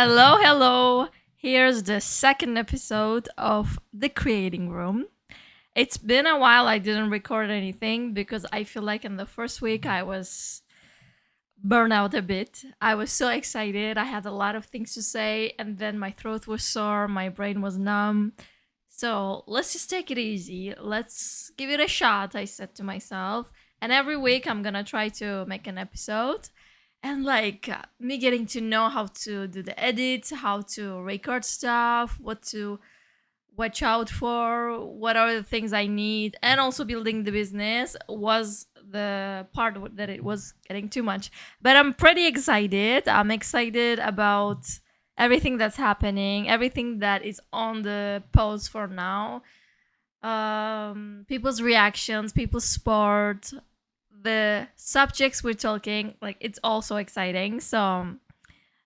Hello, hello. Here's the second episode of The Creating Room. It's been a while I didn't record anything because I feel like in the first week I was burned out a bit. I was so excited. I had a lot of things to say, and then my throat was sore, my brain was numb. So let's just take it easy. Let's give it a shot, I said to myself. And every week I'm gonna try to make an episode and me getting to know how to do the edits, how to record stuff, what to watch out for, what are the things I need, and also building the business was the part that it was getting too much. But I'm pretty excited. I'm excited about everything that's happening, everything that is on the pause for now. People's reactions, people's support, the subjects we're talking, like it's also exciting. So,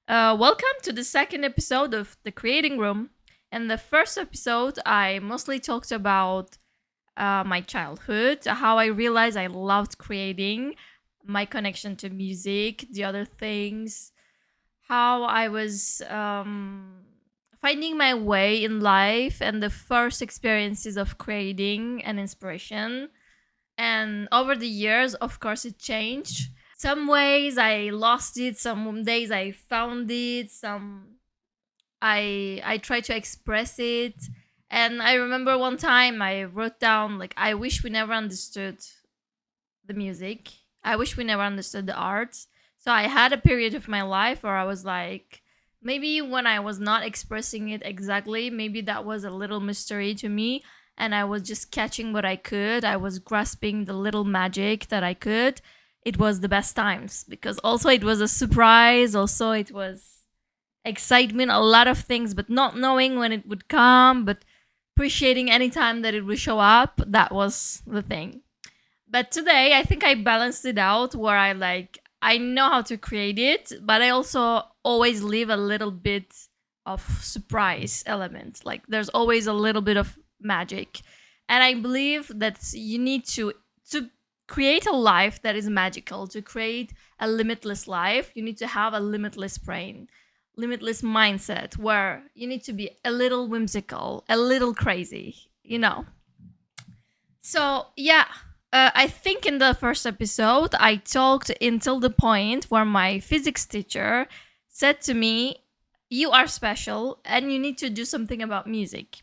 welcome to the second episode of The Creating Room. In the first episode, I mostly talked about my childhood, how I realized I loved creating, my connection to music, the other things, how I was finding my way in life, and the first experiences of creating and inspiration. And over the years, of course, it changed. Some ways I lost it, some days I found it, some I tried to express it. And I remember one time I wrote down like I wish we never understood the music. I wish we never understood the art. So I had a period of my life where I was like, maybe when I was not expressing it exactly, maybe that was a little mystery to me. And I was just catching what I could. I was grasping the little magic that I could. It was the best times because also it was a surprise. Also, it was excitement, a lot of things, but not knowing when it would come, but appreciating any time that it would show up. That was the thing. But today, I think I balanced it out where I know how to create it, but I also always leave a little bit of surprise element. Like there's always a little bit of magic. And I believe that you need to create a life that is magical, to create a limitless life, you need to have a limitless brain, limitless mindset where you need to be a little whimsical, a little crazy. So, yeah, I think in the first episode, I talked until the point where my physics teacher said to me, "You are special and you need to do something about music."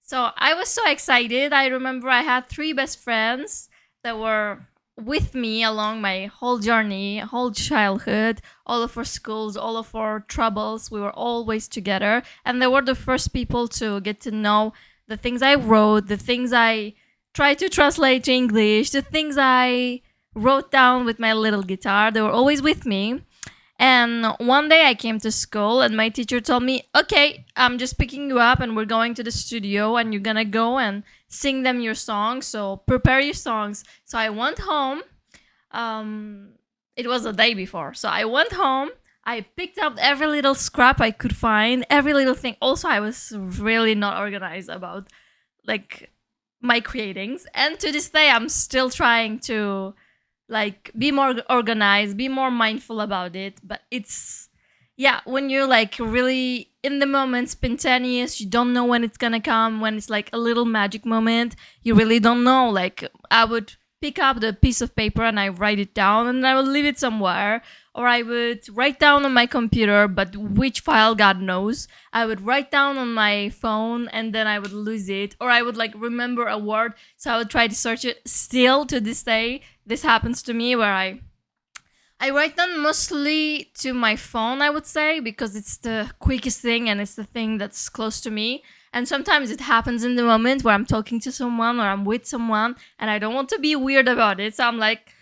So I was so excited. I remember I had three best friends that were with me along my whole journey, whole childhood, all of our schools, all of our troubles. We were always together. And they were the first people to get to know the things I wrote, the things I tried to translate to English, the things I wrote down with my little guitar. They were always with me. And one day I came to school and my teacher told me, "Okay, I'm just picking you up and we're going to the studio and you're gonna go and sing them your songs. So prepare your songs." So I went home. It was the day before. So I went home. I picked up every little scrap I could find, every little thing. Also, I was really not organized about like my creatings. And to this day, I'm still trying to be more organized, be more mindful about it. But it's, yeah, when you're like really in the moment, spontaneous, you don't know when it's gonna come, when it's like a little magic moment, you really don't know. Like I would pick up the piece of paper and I write it down and I would leave it somewhere, or I would write down on my computer, but which file God knows. I would write down on my phone and then I would lose it, or I would like remember a word, so I would try to search it. Still to this day, this happens to me where I write down mostly to my phone, I would say, because it's the quickest thing and it's the thing that's close to me. And sometimes it happens in the moment where I'm talking to someone or I'm with someone and I don't want to be weird about it. So I'm like,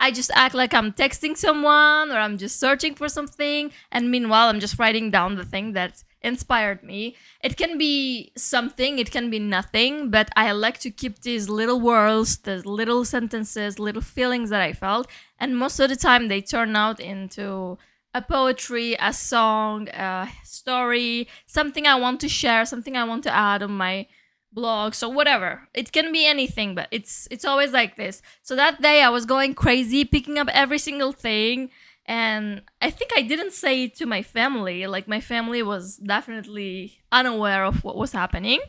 I just act like I'm texting someone or I'm just searching for something. And meanwhile, I'm just writing down the thing that inspired me. It can be something, it can be nothing, but I like to keep these little words, these little sentences, little feelings that I felt. And most of the time, they turn out into a poetry, a song, a story, something I want to share, something I want to add on my blog, so whatever. It can be anything, but it's always like this. So that day I was going crazy, picking up every single thing, And I think I didn't say it to my family. Like, my family was definitely unaware of what was happening.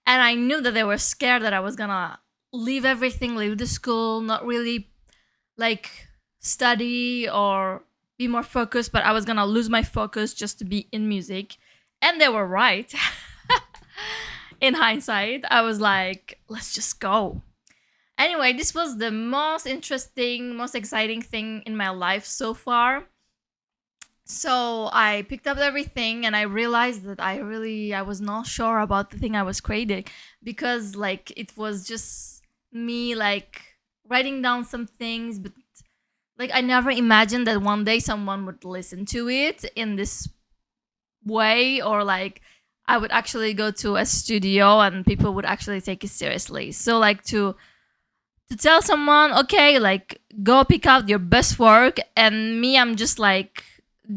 And I knew that they were scared that I was gonna leave everything, leave the school, not really like study or be more focused, but I was gonna lose my focus just to be in music. And they were right. In hindsight, I was like, let's just go. Anyway, this was the most interesting, most exciting thing in my life so far. So I picked up everything and I realized that I was not sure about the thing I was creating, because like it was just me like writing down some things, but like I never imagined that one day someone would listen to it in this way, or like I would actually go to a studio and people would actually take it seriously. So like to tell someone, okay, like go pick out your best work, and me, I'm just like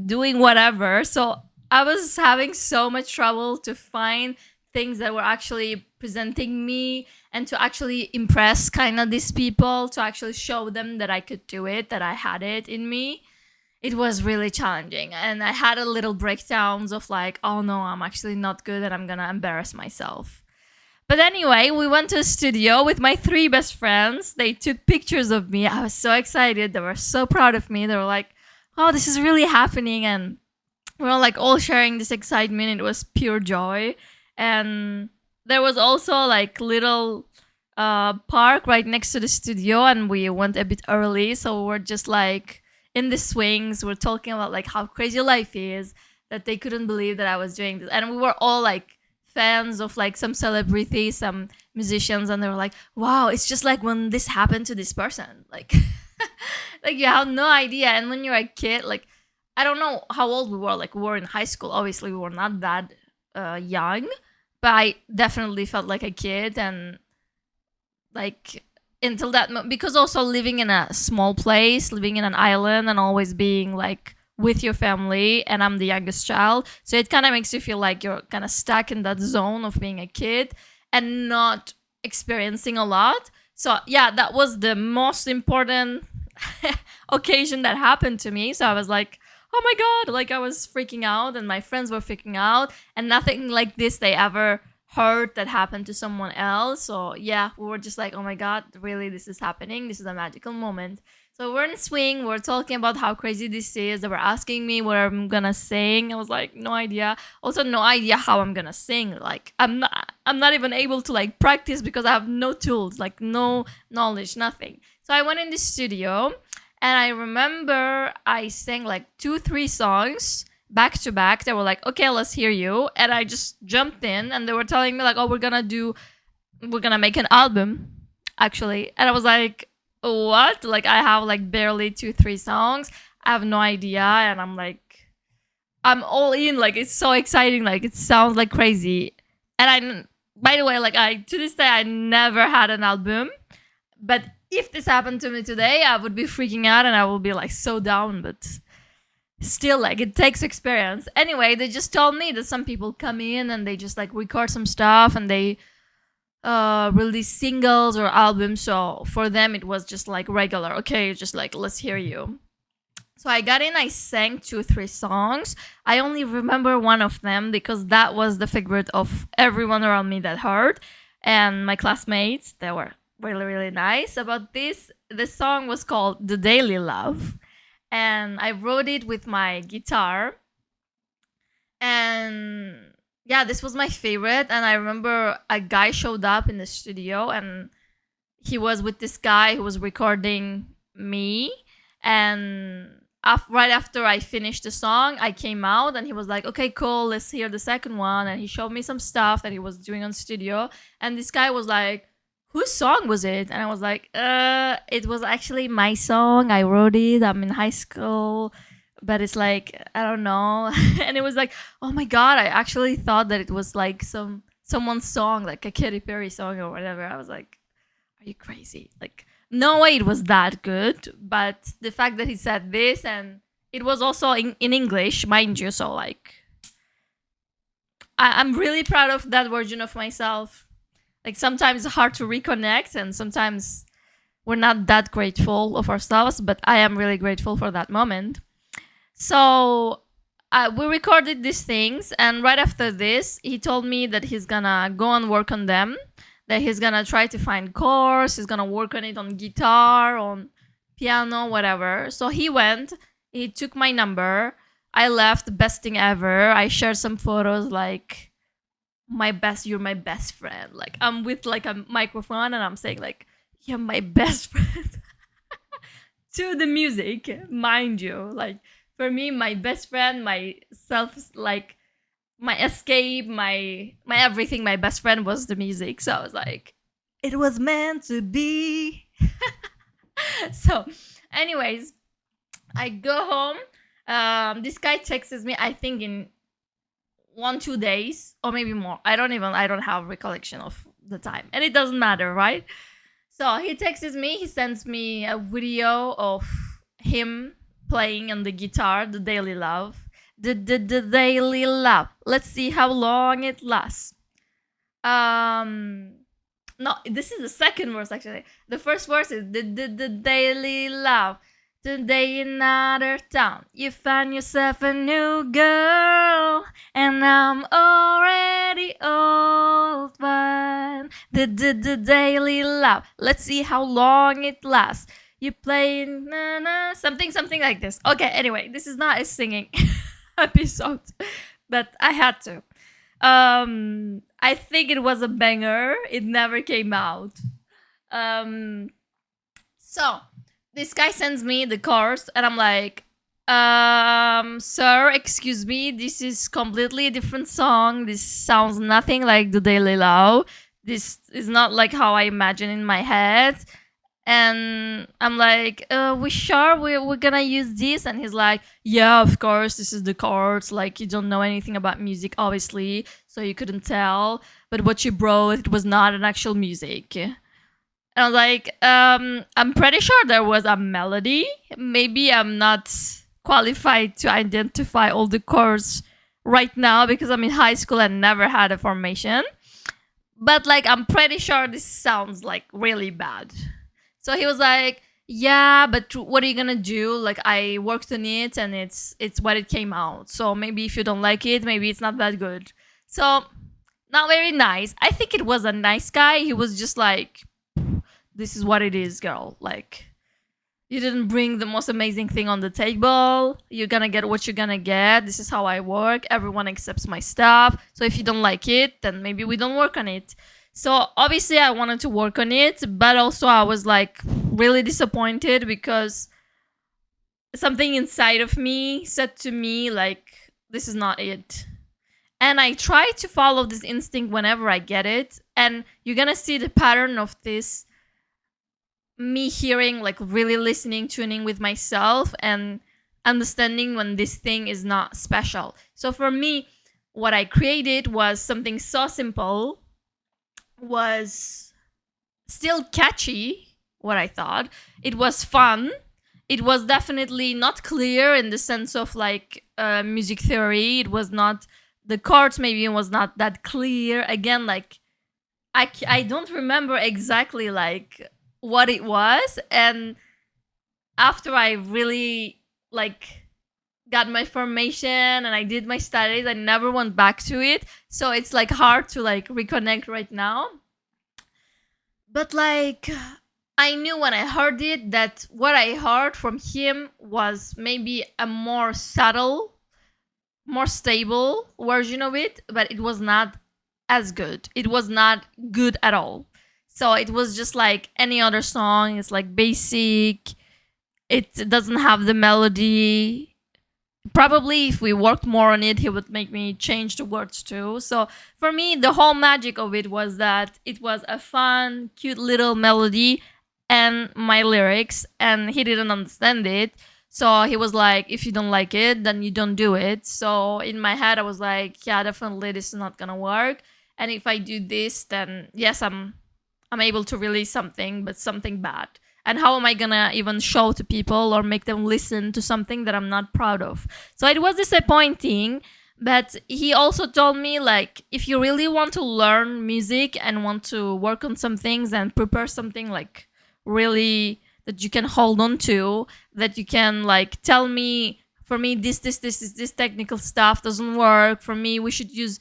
doing whatever. So I was having so much trouble to find things that were actually presenting me and to actually impress kind of these people, to actually show them that I could do it, that I had it in me. It was really challenging, and I had a little breakdowns of like, oh no, I'm actually not good and I'm gonna embarrass myself. But anyway, we went to a studio with my three best friends. They took pictures of me. I was so excited. They were so proud of me. They were like, oh, this is really happening. And we were like all sharing this excitement. It was pure joy. And there was also like little park right next to the studio, and we went a bit early. So we were just like in the swings. We're talking about like how crazy life is, that they couldn't believe that I was doing this. And we were all like fans of like some celebrities, some musicians, and they were like, wow, it's just like when this happened to this person. Like like you have no idea. And when you're a kid, like I don't know how old we were, like we were in high school. Obviously we were not that young, but I definitely felt like a kid. And like until that because also living in a small place, living in an island, and always being like with your family, and I'm the youngest child, so it kind of makes you feel like you're kind of stuck in that zone of being a kid and not experiencing a lot. So yeah, that was the most important occasion that happened to me. So I was like, oh my god, like I was freaking out, and my friends were freaking out, and nothing like this they ever heard that happened to someone else. So yeah, we were just like, oh my god, really, this is happening, this is a magical moment. So we're in swing, we're talking about how crazy this is. They were asking me what I'm gonna sing. I was like, no idea. Also, no idea how I'm gonna sing. Like, I'm not even able to like practice because I have no tools, like no knowledge, nothing. So I went in the studio, and I remember I sang like 2, 3 songs back to back. They were like, okay, let's hear you. And I just jumped in, and they were telling me like, oh, we're gonna make an album, actually. And I was like, what? Like I have like barely 2, 3 songs. I have no idea, and I'm like, I'm all in. Like it's so exciting. Like it sounds like crazy. And by the way, like I to this day I never had an album. But if this happened to me today, I would be freaking out, and I will be like so down. But still, like it takes experience. Anyway, they just told me that some people come in and they just like record some stuff, and they release singles or albums. So for them it was just like regular, okay, just like let's hear you. So I got in, I sang 2, 3 songs. I only remember one of them because that was the favorite of everyone around me that heard, and my classmates, they were really really nice about this. The song was called The Daily Love, and I wrote it with my guitar. And yeah, this was my favorite. And I remember a guy showed up in the studio, and he was with this guy who was recording me. And right after I finished the song, I came out, and he was like, okay, cool, let's hear the second one. And he showed me some stuff that he was doing on studio. And this guy was like, whose song was it? And I was like, it was actually my song. I wrote it. I'm in high school. But it's like, I don't know. And it was like, oh my god, I actually thought that it was like someone's song, like a Katy Perry song or whatever. I was like, are you crazy? Like, no way it was that good. But the fact that he said this, and it was also in English, mind you. So like, I'm really proud of that version of myself. Like sometimes it's hard to reconnect, and sometimes we're not that grateful of ourselves, but I am really grateful for that moment. So we recorded these things, and right after this, he told me that he's gonna go and work on them. That he's gonna try to find chords. He's gonna work on it on guitar, on piano, whatever. So he went. He took my number. I left. Best thing ever. I shared some photos like you're my best friend. Like I'm with like a microphone and I'm saying like you're my best friend to the music, mind you. Like for me, my best friend, my self, like my escape, my everything, my best friend was the music. So I was like, it was meant to be. So, anyways, I go home. This guy texts me. I think in 1 2 days or maybe more. I don't have recollection of the time, and it doesn't matter, right? So he texts me. He sends me a video of him playing on the guitar, "The Daily Love." The Daily Love. Let's see how long it lasts. No, this is the second verse actually. The first verse is the Daily Love. Today in another town, you find yourself a new girl, and I'm already old. But the Daily Love. Let's see how long it lasts. You play na, na, something like this. Okay, anyway, this is not a singing episode, but I had to. I think it was a banger. It never came out. Um, so this guy sends me the chorus, and I'm like, sir, excuse me, this is completely a different song. This sounds nothing like the Daily Love. This is not like how I imagine in my head. And I'm like, we sure we're gonna use this? And he's like, yeah, of course, this is the chords. Like, you don't know anything about music, obviously, so you couldn't tell. But what you brought, it was not an actual music. And I was like, I'm pretty sure there was a melody. Maybe I'm not qualified to identify all the chords right now because I'm in high school and never had a formation. But like, I'm pretty sure this sounds like really bad. So he was like, yeah, but what are you gonna do? Like, I worked on it and it's what it came out. So maybe if you don't like it, maybe it's not that good. So not very nice. I think it was a nice guy. He was just like, this is what it is, girl. Like, you didn't bring the most amazing thing on the table. You're gonna get what you're gonna get. This is how I work. Everyone accepts my stuff. So if you don't like it, then maybe we don't work on it. So obviously I wanted to work on it, but also I was like really disappointed because something inside of me said to me like, this is not it. And I try to follow this instinct whenever I get it. And you're gonna see the pattern of this, me hearing, like really listening, tuning with myself and understanding when this thing is not special. So for me, what I created was something so simple, was still catchy, what I thought. It was fun. It was definitely not clear in the sense of like music theory. It was not, the chords maybe was not that clear. Again, like I don't remember exactly like what it was. And after I really like got my formation and I did my studies, I never went back to it. So it's like hard to like reconnect right now. But like I knew when I heard it that what I heard from him was maybe a more subtle, more stable version of it, but it was not as good. It was not good at all. So it was just like any other song. It's like basic. It doesn't have the melody. Probably if we worked more on it, he would make me change the words too. So for me, the whole magic of it was that it was a fun, cute little melody and my lyrics, and he didn't understand it. So he was like, if you don't like it, then you don't do it. So in my head, I was like, yeah, definitely this is not gonna work. And if I do this, then yes, I'm able to release something, but something bad. And how am I gonna even show to people or make them listen to something that I'm not proud of? So it was disappointing. But he also told me, like, if you really want to learn music and want to work on some things and prepare something like really that you can hold on to, that you can like tell me for me this technical stuff doesn't work. For me, we should use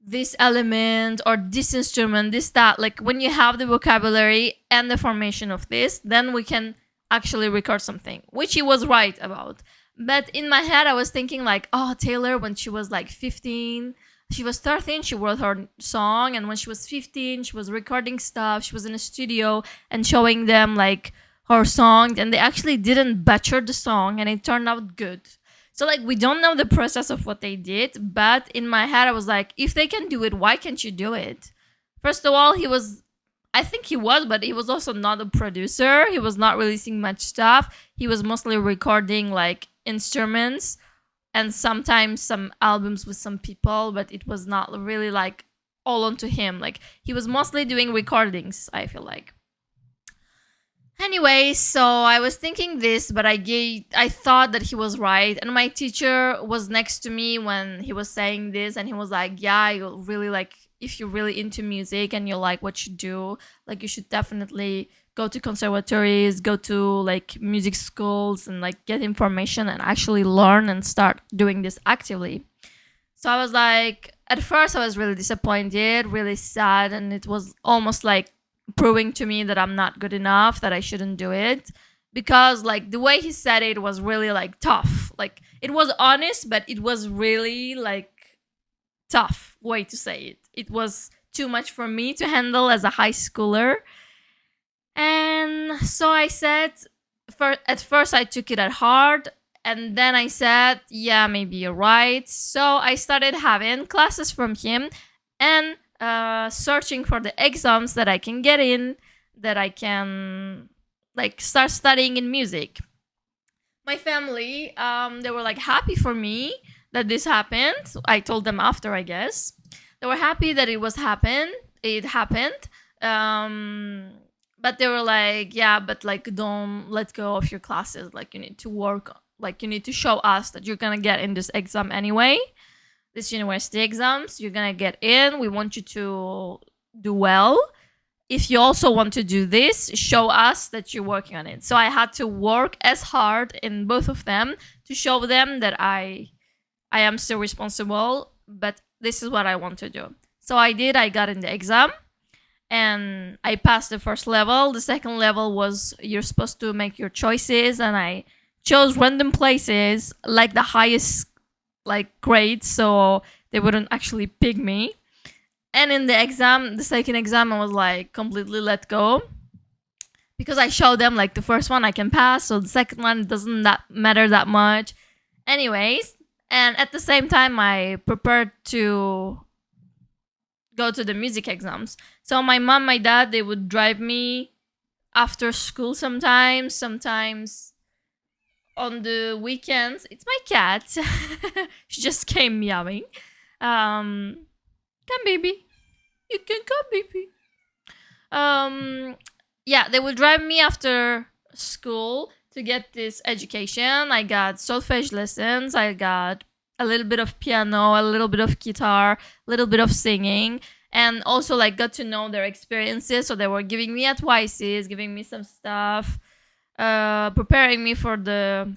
this element or this instrument, this, that. Like when you have the vocabulary and the formation of this, then we can actually record something, which he was right about. But in my head, I was thinking like, oh, Taylor, when she was like 15, she was 13, she wrote her song. And when she was 15, she was recording stuff. She was in a studio and showing them like her song. And they actually didn't butcher the song and it turned out good. So like we don't know the process of what they did. But in my head, I was like, if they can do it, why can't you do it? First of all, I think he was, but he was also not a producer. He was not releasing much stuff. He was mostly recording like instruments and sometimes some albums with some people, but it was not really like all onto him. Like he was mostly doing recordings, I feel like. Anyway, so I was thinking this, but I thought that he was right, and my teacher was next to me when he was saying this, and he was like, "Yeah, you really like if you're really into music and you like what you do, like you should definitely go to conservatories, go to like music schools, and like get information and actually learn and start doing this actively." So I was like, at first I was really disappointed, really sad, and it was almost like proving to me that I'm not good enough, that I shouldn't do it. Because like the way he said it was really like tough. Like it was honest, but it was really like tough way to say it. It was too much for me to handle as a high schooler. And so I said, at first I took it at heart. And then I said, yeah, maybe you're right. So I started having classes from him and searching for the exams that I can get in, that I can like start studying in music. My family, they were like happy for me that this happened. I told them after, I guess. They were happy that it happened. But they were like, yeah, but like don't let go of your classes. Like you need to work, like you need to show us that you're gonna get in this exam anyway. This university exams, you're gonna get in. We want you to do well. If you also want to do this, show us that you're working on it. So I had to work as hard in both of them to show them that I am still responsible, but this is what I want to do. So I did. I got in the exam and I passed the first level. The second level was you're supposed to make your choices, and I chose random places like the highest like grades, so they wouldn't actually pick me. And in the exam, the second exam, I was like completely let go because I showed them like the first one I can pass, so the second one doesn't that matter that much. Anyways, and at the same time, I prepared to go to the music exams. So my mom, my dad, they would drive me after school sometimes on the weekends. It's my cat. She just came meowing. Come, baby. You can come, baby. Yeah, they would drive me after school to get this education. I got solfege lessons. I got a little bit of piano, a little bit of guitar, a little bit of singing, and also like got to know their experiences. So they were giving me advices, giving me some stuff, preparing me for the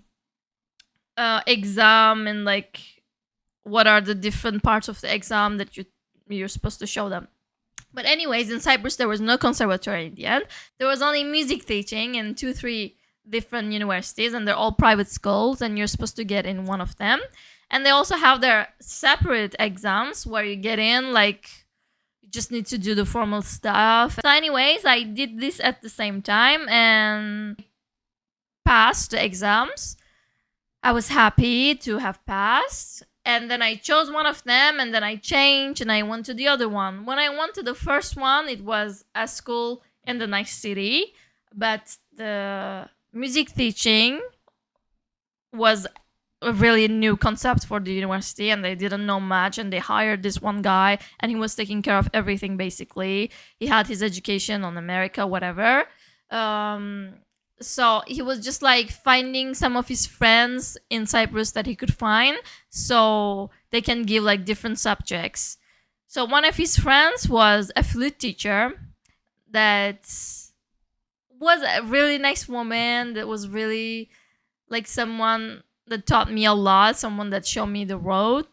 exam, and like what are the different parts of the exam that you're supposed to show them. But anyways, in Cyprus there was no conservatory in the end. There was only music teaching in 2-3 different universities, and they're all private schools, and you're supposed to get in one of them. And they also have their separate exams where you get in, like you just need to do the formal stuff. So anyways, I did this at the same time and passed the exams. I was happy to have passed. And then I chose one of them, and then I changed and I went to the other one. When I went to the first one, it was a school in the nice city, but the music teaching was a really new concept for the university, and they didn't know much, and they hired this one guy, and he was taking care of everything basically. He had his education on America, whatever. So he was just like finding some of his friends in Cyprus that he could find, so they can give like different subjects. So one of his friends was a flute teacher that was a really nice woman, that was really like someone that taught me a lot, someone that showed me the road.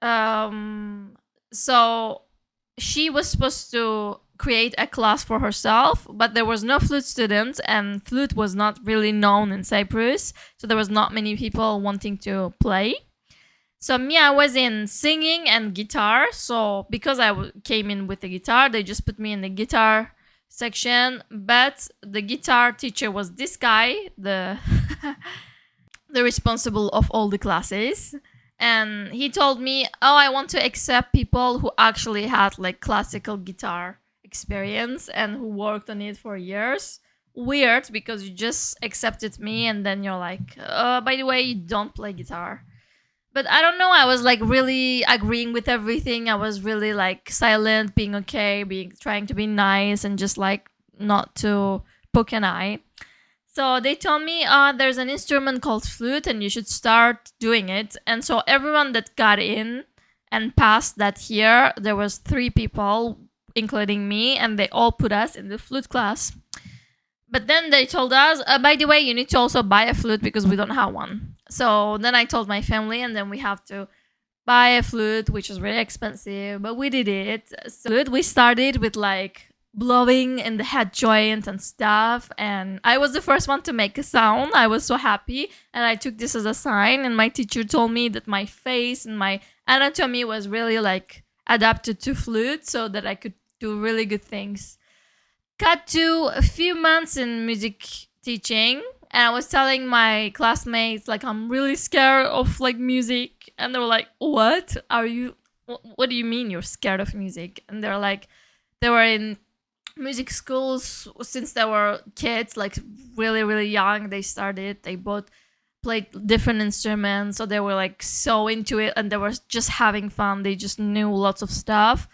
Um, so she was supposed to create a class for herself, but there was no flute student, and flute was not really known in Cyprus, so there was not many people wanting to play. So me, I was in singing and guitar. So because came in with the guitar, they just put me in the guitar section. But the guitar teacher was this guy, the the responsible of all the classes. And he told me, "Oh, I want to accept people who actually had like classical guitar experience and who worked on it for years." Weird, because you just accepted me and then you're like, by the way, you don't play guitar. But I don't know, I was like really agreeing with everything. I was really like silent, being okay, being trying to be nice and just like not to poke an eye. So they told me, there's an instrument called flute and you should start doing it. And so everyone that got in and passed that year, there was 3 people, including me, and they all put us in the flute class. But then they told us, by the way, you need to also buy a flute because we don't have one. So then I told my family, and then we have to buy a flute, which is really expensive, but we did it. So we started with like blowing in the head joint and stuff, and I was the first one to make a sound. I was so happy, and I took this as a sign, and my teacher told me that my face and my anatomy was really like adapted to flute so that I could do really good things. Cut to a few months in music teaching, and I was telling my classmates like I'm really scared of like music, and they were like, "What are you? What do you mean you're scared of music?" And they're like, they were in music schools since they were kids, like really really young. They both played different instruments, so they were like so into it, and they were just having fun. They just knew lots of stuff.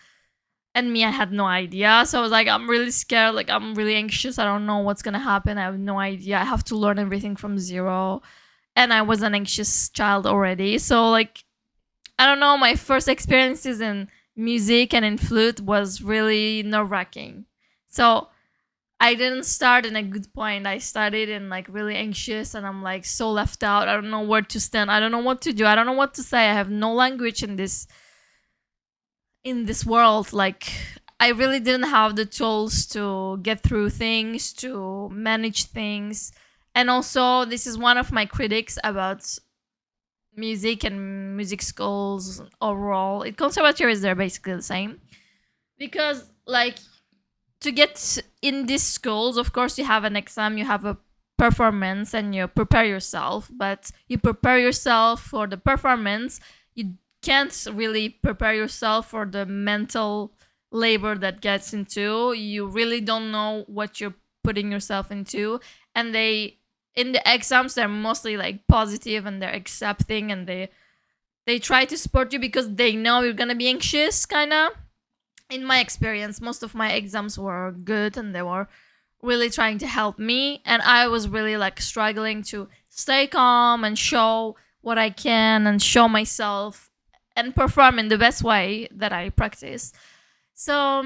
And me, I had no idea. So I was like, I'm really scared. Like, I'm really anxious. I don't know what's going to happen. I have no idea. I have to learn everything from zero. And I was an anxious child already. So, like, I don't know. My first experiences in music and in flute was really nerve-wracking. So I didn't start in a good point. I started in, like, really anxious. And I'm, like, so left out. I don't know where to stand. I don't know what to do. I don't know what to say. I have no language in this world. Like, I really didn't have the tools to get through things, to manage things. And also, this is one of my critics about music and music schools overall. Conservatories, they're basically the same, because like to get in these schools, of course you have an exam, you have a performance, and you prepare yourself. But you prepare yourself for the performance, you can't really prepare yourself for the mental labor that gets into. You really don't know what you're putting yourself into. And in the exams, they're mostly like positive and they're accepting, and they try to support you because they know you're gonna be anxious, kind of. In my experience, most of my exams were good and they were really trying to help me, and I was really like struggling to stay calm and show what I can and show myself and perform in the best way that I practice. So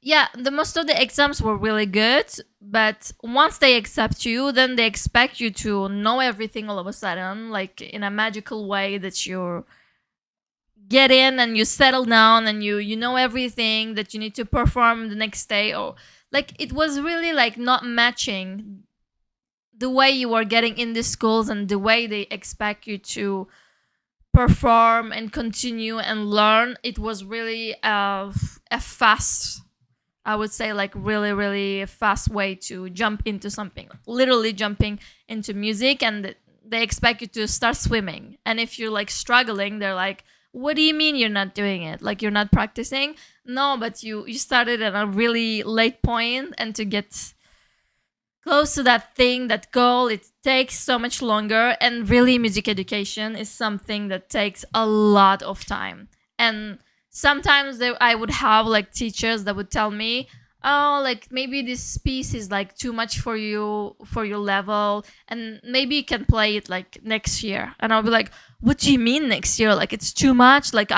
yeah, the most of the exams were really good, but once they accept you, then they expect you to know everything all of a sudden, like in a magical way, that you get in and you settle down and you know everything that you need to perform the next day. Or like, it was really like not matching the way you are getting in the schools and the way they expect you to perform and continue and learn. It was really a fast, I would say, like really really fast way to jump into something, like literally jumping into music. And they expect you to start swimming, and if you're like struggling, they're like, what do you mean you're not doing it? Like, you're not practicing? No, but you started at a really late point, and to get close to that thing, that goal, it takes so much longer. And really, music education is something that takes a lot of time. And sometimes I would have like teachers that would tell me, oh, like maybe this piece is like too much for you, for your level, and maybe you can play it like next year. And I'll be like, what do you mean next year? Like, it's too much? Like,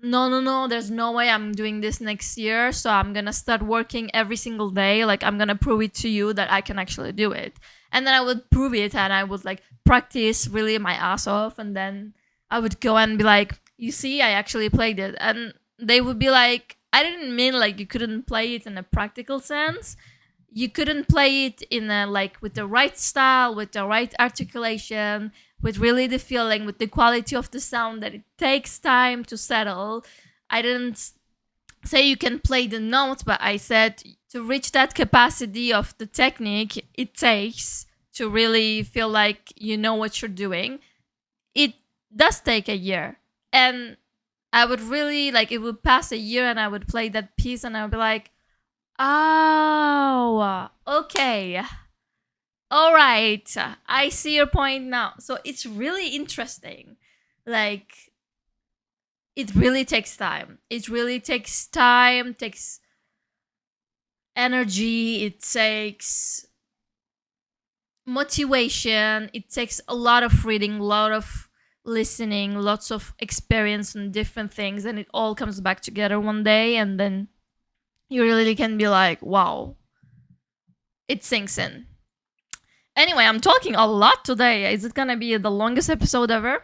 no, there's no way I'm doing this next year. So I'm gonna start working every single day. Like, I'm gonna prove it to you that I can actually do it. And then I would prove it, and I would like practice really my ass off, and then I would go and be like, you see, I actually played it. And they would be like, I didn't mean like you couldn't play it in a practical sense. You couldn't play it in a like with the right style, with the right articulation, with really the feeling, with the quality of the sound that it takes time to settle. I didn't say you can play the notes, but I said to reach that capacity of the technique it takes to really feel like you know what you're doing. It does take a year. And I would really like, it would pass a year and I would play that piece and I would be like, oh, okay. All right. I see your point now. So it's really interesting. Like, it really takes time. It really takes time, takes energy, it takes motivation, it takes a lot of reading, a lot of listening, lots of experience and different things, and it all comes back together one day, and then you really can be like, wow, it sinks in. Anyway, I'm talking a lot today. Is it gonna be the longest episode ever?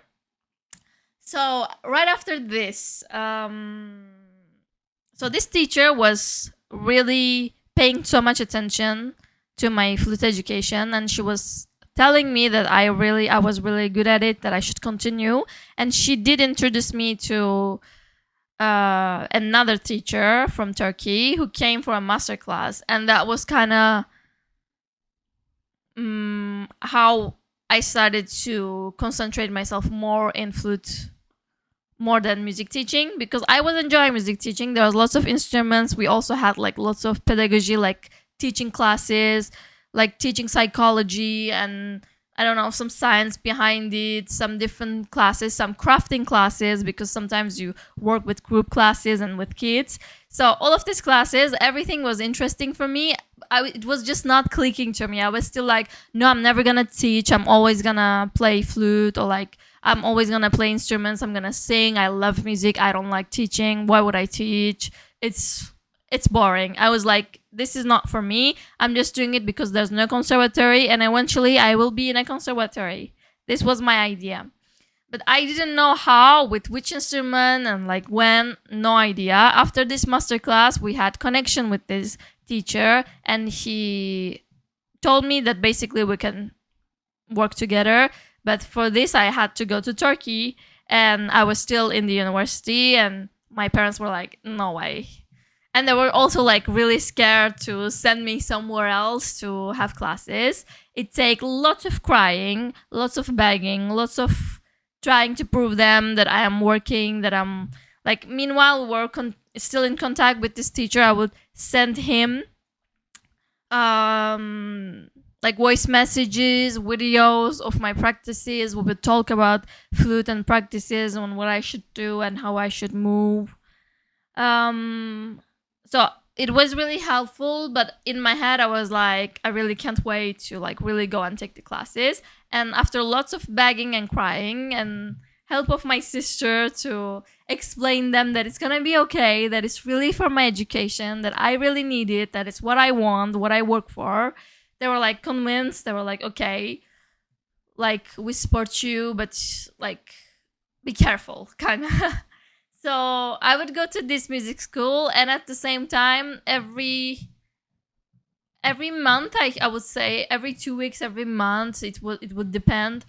So right after this, so this teacher was really paying so much attention to my flute education, and she was telling me that I was really good at it, that I should continue. And she did introduce me to another teacher from Turkey who came for a masterclass, and that was kind of how I started to concentrate myself more in flute more than music teaching, because I was enjoying music teaching. There was lots of instruments. We also had like lots of pedagogy, like teaching classes, like teaching psychology, and I don't know, some science behind it, some different classes, some crafting classes, because sometimes you work with group classes and with kids. So all of these classes, everything was interesting for me. It was just not clicking to me. I was still like, no, I'm never gonna teach. I'm always gonna play flute, or like I'm always gonna play instruments. I'm gonna sing. I love music. I don't like teaching. Why would I teach? It's boring. I was like, this is not for me. I'm just doing it because there's no conservatory, and eventually I will be in a conservatory. This was my idea. But I didn't know how, with which instrument, and like when, no idea. After this masterclass, we had connection with this teacher, and he told me that basically we can work together. But for this, I had to go to Turkey, and I was still in the university, and my parents were like, no way. And they were also like really scared to send me somewhere else to have classes. It takes lots of crying, lots of begging, lots of trying to prove them that I am working, that I'm like, meanwhile, we're still in contact with this teacher. I would send him like voice messages, videos of my practices. We would talk about flute and practices and what I should do and how I should move. So it was really helpful, but in my head I was like, I really can't wait to like really go and take the classes. And after lots of begging and crying and help of my sister to explain them that it's gonna be okay, that it's really for my education, that I really need it, that it's what I want, what I work for, they were like convinced. They were like, okay, like we support you, but like be careful, kind of. So I would go to this music school, and at the same time, every month, I would say every 2 weeks, every month, it would depend.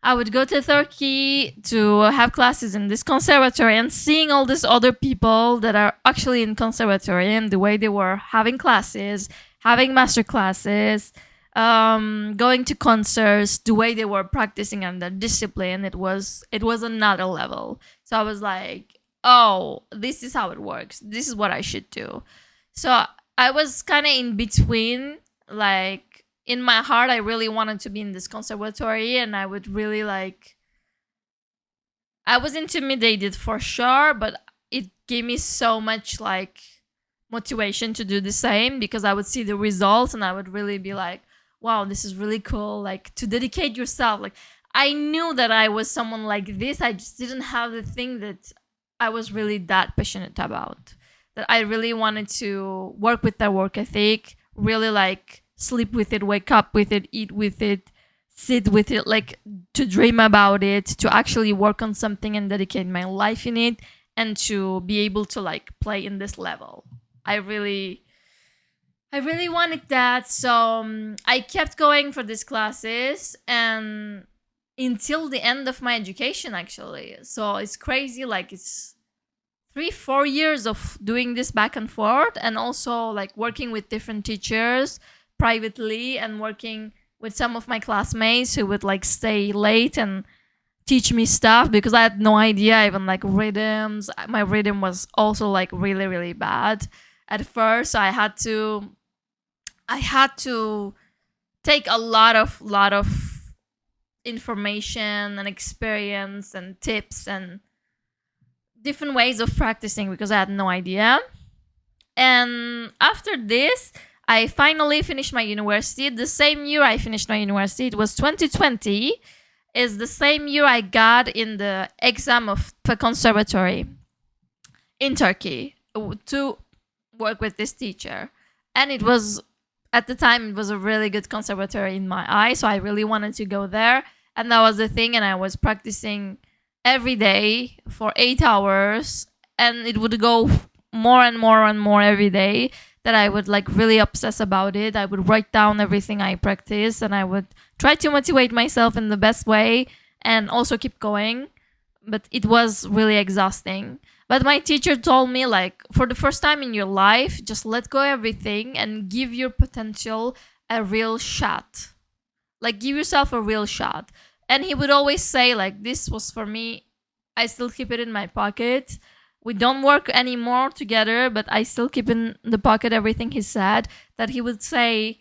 I would go to Turkey to have classes in this conservatory, and seeing all these other people that are actually in conservatory and the way they were having classes, having master classes, going to concerts, the way they were practicing and their discipline, it was another level. So I was like, oh, this is how it works. This is what I should do. So I was kind of in between. Like in my heart, I really wanted to be in this conservatory, and I would really like. I was intimidated for sure, but it gave me so much like motivation to do the same, because I would see the results and I would really be like, wow, this is really cool. Like to dedicate yourself. Like I knew that I was someone like this. I just didn't have the thing that I was really that passionate about, that I really wanted to work with that work ethic, really like sleep with it, wake up with it, eat with it, sit with it, like to dream about it, to actually work on something and dedicate my life in it, and to be able to like play in this level. I really I really wanted that, so I kept going for these classes and until the end of my education actually. So it's crazy, like it's 3-4 years of doing this back and forth, and also like working with different teachers privately and working with some of my classmates who would like stay late and teach me stuff because I had no idea even like rhythms. My rhythm was also like really really bad at first. So I had to take a lot of information and experience and tips and different ways of practicing because I had no idea. And after this, I finally finished my university. The same year I finished my university, it was 2020, is the same year I got in the exam of the conservatory in Turkey to work with this teacher. And it was, at the time, it was a really good conservatory in my eyes. So I really wanted to go there. And that was the thing. And I was practicing every day for 8 hours. And it would go more and more and more every day, that I would like really obsess about it. I would write down everything I practice and I would try to motivate myself in the best way and also keep going. But it was really exhausting. But my teacher told me, like, for the first time in your life, just let go everything and give your potential a real shot. Like, give yourself a real shot. And he would always say, like, this was for me. I still keep it in my pocket. We don't work anymore together, but I still keep in the pocket everything he said. That he would say,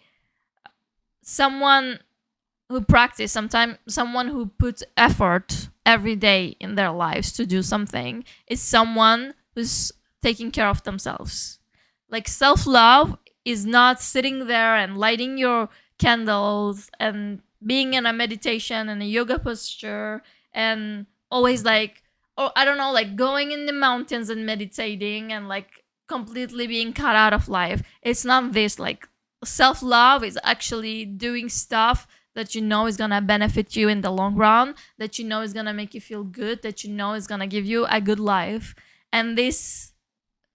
someone who practice, sometimes someone who puts effort every day in their lives to do something, is someone who's taking care of themselves. Like, self-love is not sitting there and lighting your candles and being in a meditation and a yoga posture and always like, or I don't know, like going in the mountains and meditating and like completely being cut out of life. It's not this. Like, self-love is actually doing stuff that you know is gonna benefit you in the long run, that you know is gonna make you feel good, that you know is gonna give you a good life. And this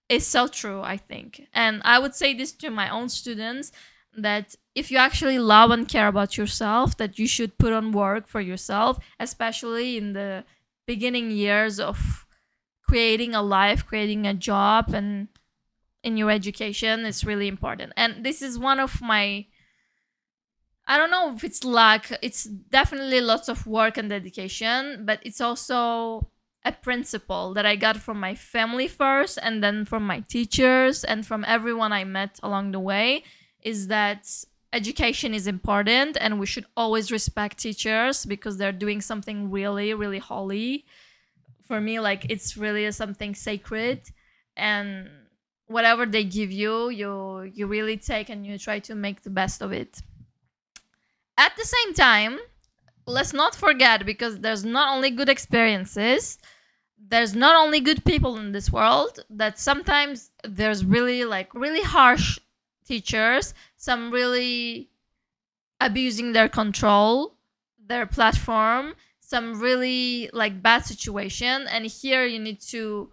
is so true, I think. And I would say this to my own students, that if you actually love and care about yourself, that you should put on work for yourself, especially in the beginning years of creating a life, creating a job, and in your education. It's really important. And this is one of my, I don't know if it's luck, it's definitely lots of work and dedication, but it's also a principle that I got from my family first and then from my teachers and from everyone I met along the way, is that education is important and we should always respect teachers because they're doing something really, really holy. For me, like, it's really something sacred, and whatever they give you, you really take and you try to make the best of it. At the same time, let's not forget, because there's not only good experiences, there's not only good people in this world, that sometimes there's really like really harsh teachers, some really abusing their control, their platform, some really like bad situation. And here you need to,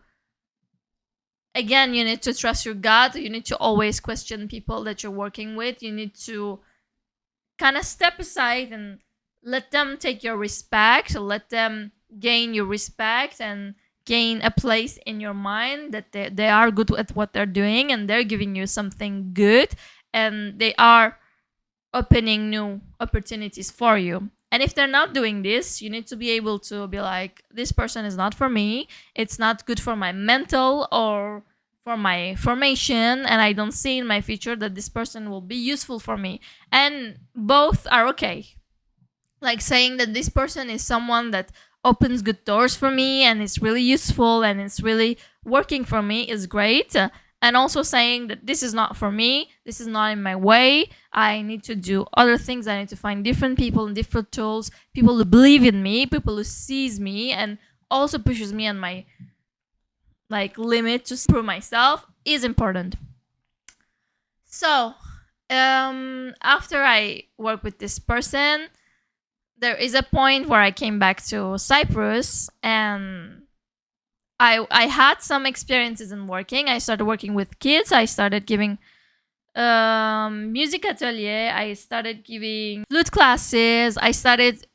again, you need to trust your gut. You need to always question people that you're working with. You need to kind of step aside and let them take your respect, let them gain your respect and gain a place in your mind, that they are good at what they're doing and they're giving you something good and they are opening new opportunities for you. And if they're not doing this, you need to be able to be like, this person is not for me. It's not good for my mental or for my formation, and I don't see in my future that this person will be useful for me. And both are okay. Like, saying that this person is someone that opens good doors for me and it's really useful and it's really working for me is great. And also saying that this is not for me, this is not in my way, I need to do other things, I need to find different people and different tools, people who believe in me, people who sees me and also pushes me on my like limit to prove myself, is important. So after I work with this person, there is a point where I came back to Cyprus, and I had some experiences in working. I started working with kids. I started giving music atelier. I started giving flute classes. I started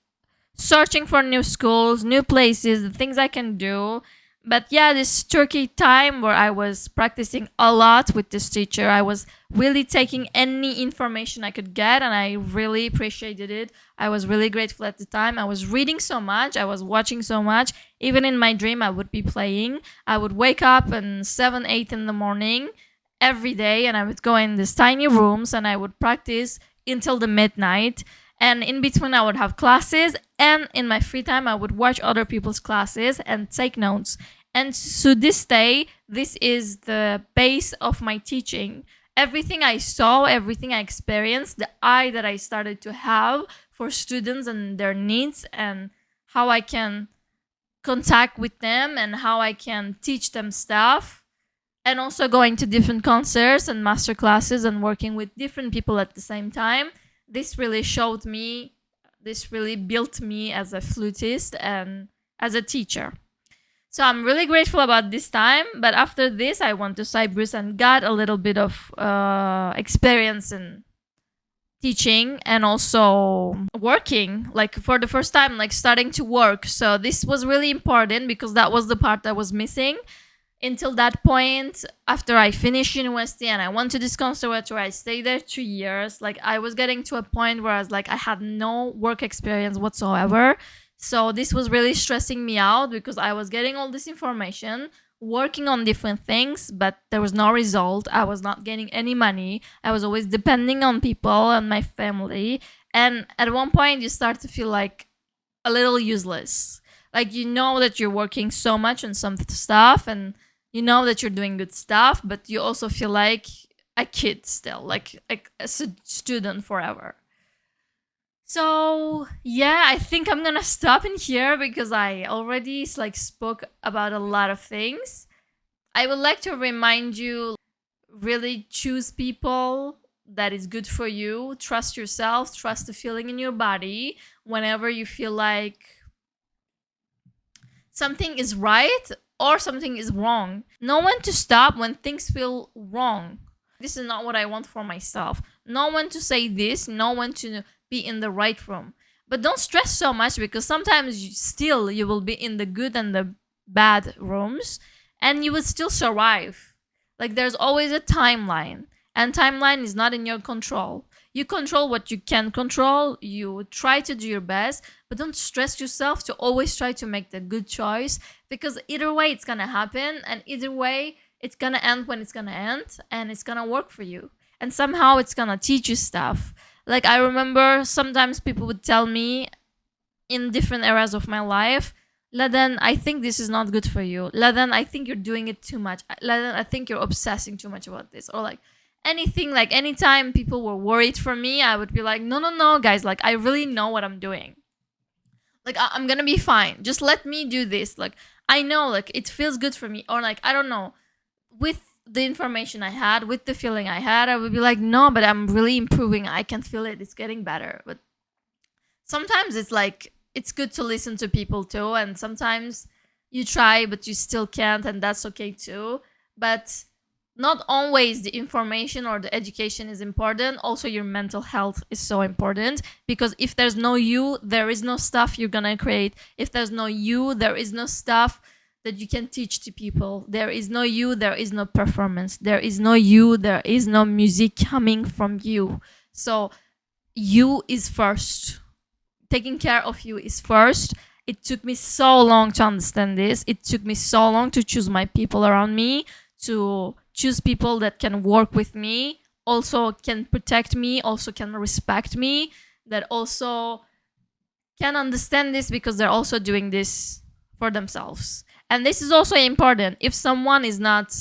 searching for new schools, new places, the things I can do. But yeah, this Turkey time where I was practicing a lot with this teacher, I was really taking any information I could get, and I really appreciated it. I was really grateful at the time. I was reading so much, I was watching so much. Even in my dream, I would be playing. I would wake up at 7, 8 in the morning every day, and I would go in these tiny rooms and I would practice until the midnight. And in between, I would have classes, and in my free time, I would watch other people's classes and take notes. And to this day, this is the base of my teaching. Everything I saw, everything I experienced, the eye that I started to have for students and their needs, and how I can contact with them and how I can teach them stuff, and also going to different concerts and master classes and working with different people at the same time. This really showed me, this really built me as a flutist and as a teacher. So I'm really grateful about this time. But after this, I went to Cyprus and got a little bit of experience in teaching and also working, like for the first time, like starting to work. So this was really important because that was the part that was missing. Until that point, after I finished university and I went to this conservatory, I stayed there 2 years. Like I was getting to a point where I was like, I had no work experience whatsoever. So this was really stressing me out because I was getting all this information, working on different things, but there was no result. I was not getting any money. I was always depending on people and my family. And at one point, you start to feel like a little useless. Like you know that you're working so much on some stuff and you know that you're doing good stuff, but you also feel like a kid still, like a student forever. So yeah, I think I'm gonna stop in here because I already like spoke about a lot of things. I would like to remind you, really choose people that is good for you. Trust yourself, trust the feeling in your body whenever you feel like something is right or something is wrong. Know when to stop when things feel wrong. This is not what I want for myself. Know when to say this, know when to be in the right room. But don't stress so much because sometimes you will be in the good and the bad rooms and you will still survive. Like there's always a timeline, and timeline is not in your control. You control what you can control. You try to do your best, but don't stress yourself to always try to make the good choice because either way it's gonna happen, and either way it's gonna end when it's gonna end, and it's gonna work for you. And somehow it's gonna teach you stuff. Like I remember sometimes people would tell me in different eras of my life, Laden, I think this is not good for you. Laden, I think you're doing it too much. Laden, I think you're obsessing too much about this. Or like anything, like anytime people were worried for me, I would be like, no, no, no, guys, like I really know what I'm doing. Like I'm gonna be fine. Just let me do this. Like I know, like it feels good for me. Or like, I don't know, with the information I had, with the feeling I had, I would be like, no, but I'm really improving. I can feel it. It's getting better. But sometimes it's like, it's good to listen to people too. And sometimes you try, but you still can't. And that's okay too. But not always the information or the education is important. Also, your mental health is so important because if there's no you, there is no stuff you're gonna create. If there's no you, there is no stuff that you can teach to people. There is no you, there is no performance. There is no you, there is no music coming from you. So you is first. Taking care of you is first. It took me so long to understand this. It took me so long to choose my people around me, to choose people that can work with me, also can protect me, also can respect me, that also can understand this because they're also doing this for themselves. And this is also important. If someone is not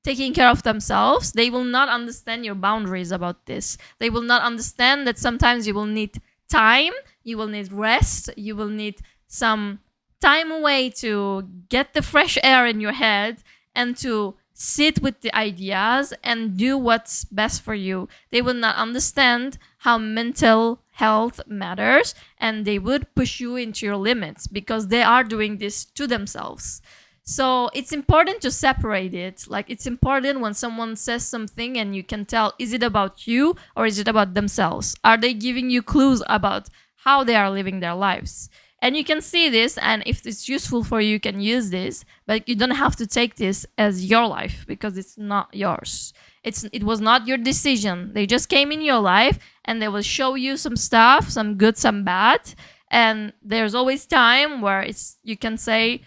taking care of themselves, they will not understand your boundaries about this. They will not understand that sometimes you will need time, you will need rest, you will need some time away to get the fresh air in your head and to sit with the ideas and do what's best for you. They will not understand how mental health matters, and they would push you into your limits because they are doing this to themselves. So it's important to separate it. Like, it's important when someone says something and you can tell, is it about you or is it about themselves? Are they giving you clues about how they are living their lives? And you can see this, and if it's useful for you, you can use this, but you don't have to take this as your life because it's not yours. It was not your decision. They just came in your life and they will show you some stuff, some good, some bad. And there's always time where you can say,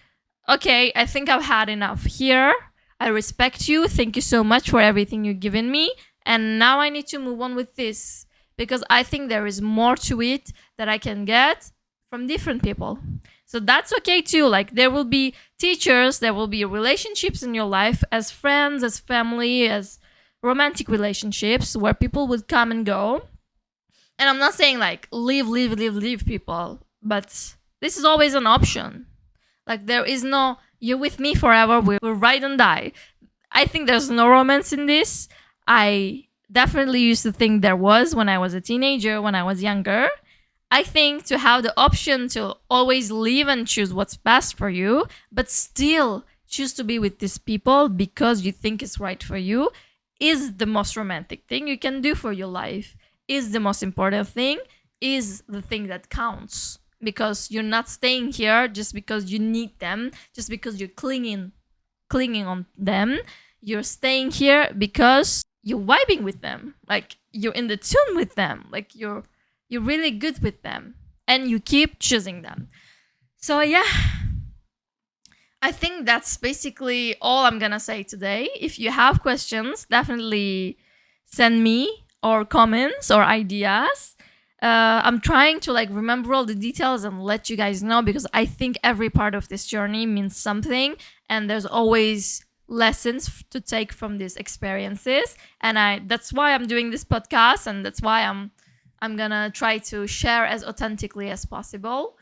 okay, I think I've had enough here. I respect you. Thank you so much for everything you've given me. And now I need to move on with this because I think there is more to it that I can get from different people. So that's okay too. Like, there will be teachers, there will be relationships in your life as friends, as family, as romantic relationships where people would come and go. And I'm not saying like leave people, but this is always an option. Like, there is no, you're with me forever, we'll ride and die. I think there's no romance in this. I definitely used to think there was when I was a teenager, when I was younger. I think to have the option to always leave and choose what's best for you, but still choose to be with these people because you think it's right for you, is the most romantic thing you can do for your life, is the most important thing, is the thing that counts. Because you're not staying here just because you need them, just because you're clinging on them. You're staying here because you're vibing with them. Like, you're in the tune with them. Like, you're really good with them and you keep choosing them. So yeah, I think that's basically all I'm gonna say today. If you have questions, definitely send me or comments or ideas. I'm trying to like remember all the details and let you guys know because I think every part of this journey means something and there's always lessons to take from these experiences. And that's why I'm doing this podcast, and that's why I'm gonna try to share as authentically as possible.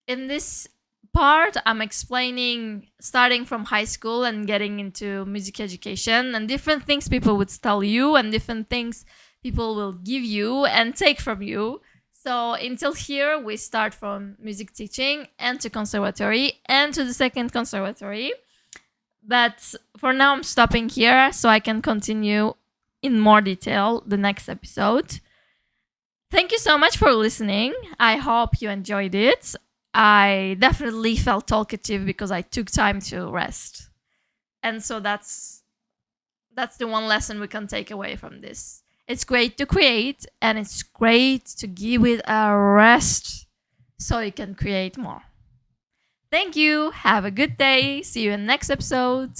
In this part, I'm explaining starting from high school and getting into music education and different things people would tell you and different things people will give you and take from you. So until here, we start from music teaching and to conservatory and to the second conservatory. But for now, I'm stopping here so I can continue in more detail the next episode. Thank you so much for listening. I hope you enjoyed it. I definitely felt talkative because I took time to rest. And so that's the one lesson we can take away from this. It's great to create and it's great to give it a rest so you can create more. Thank you. Have a good day. See you in the next episode.